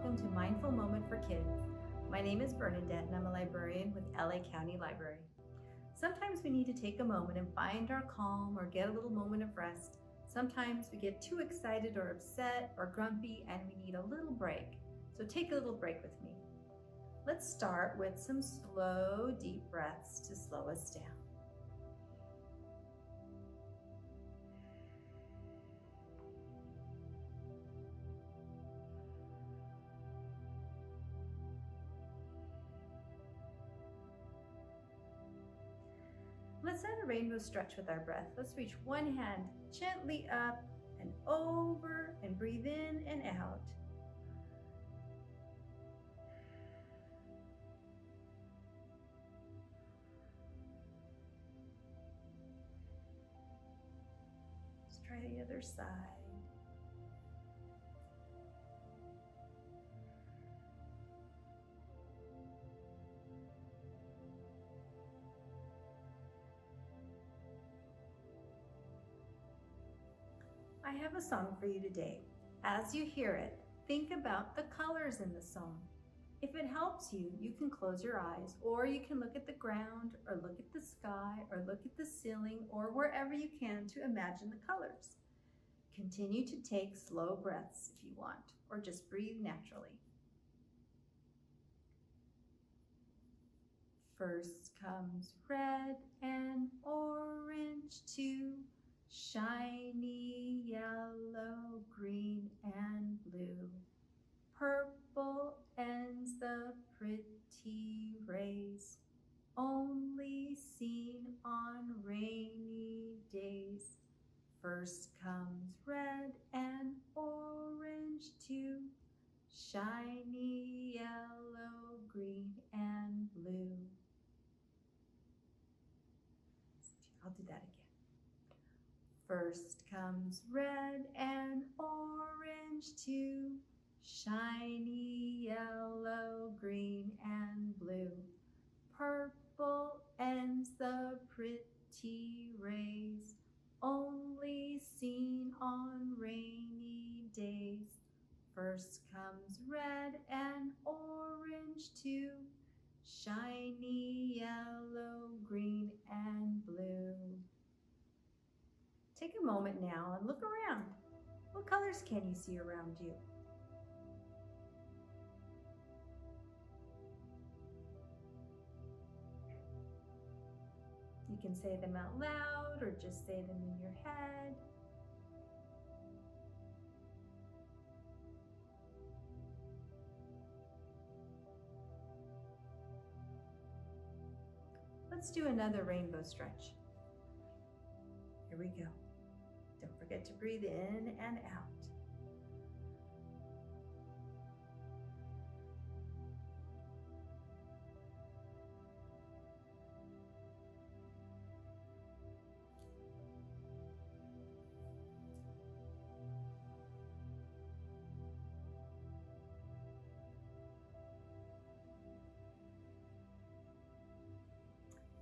welcome to Mindful Moment for Kids. My name is Bernadette and I'm a librarian with LA County Library. Sometimes we need to take a moment and find our calm or get a little moment of rest. Sometimes we get too excited or upset or grumpy and we need a little break. So take a little break with me. Let's start with some slow, deep breaths to slow us down. Let's add a rainbow stretch with our breath. Let's reach one hand gently up and over and breathe in and out. Let's try the other side. I have a song for you today. As you hear it, think about the colors in the song. If it helps you, you can close your eyes, or you can look at the ground, or look at the sky, or look at the ceiling, or wherever you can to imagine the colors. Continue to take slow breaths if you want, or just breathe naturally. First comes red and orange too. Shiny yellow, green, and blue. Purple ends the pretty rays, only seen on rainy days. First comes red and orange too. Shiny yellow, green, and blue. I'll do that again. First comes red and orange too. Shiny yellow, green, and blue. Purple ends the pretty rays, only seen on rainy days. First comes red and orange too. Shiny yellow, green, and blue. Take a moment now and look around. What colors can you see around you? You can say them out loud or just say them in your head. Let's do another rainbow stretch. Here we go. Don't forget to breathe in and out.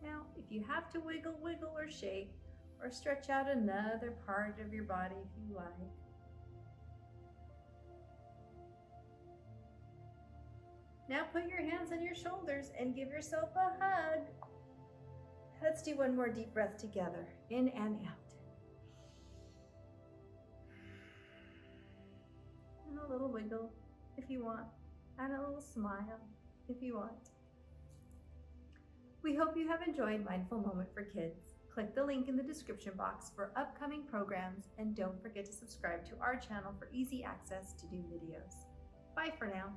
Now, if you have to wiggle, wiggle, or shake, or stretch out another part of your body if you like. Now put your hands on your shoulders and give yourself a hug. Let's do one more deep breath together, in and out. And a little wiggle if you want, and a little smile if you want. We hope you have enjoyed Mindful Moment for Kids. Click the link in the description box for upcoming programs and don't forget to subscribe to our channel for easy access to new videos. Bye for now.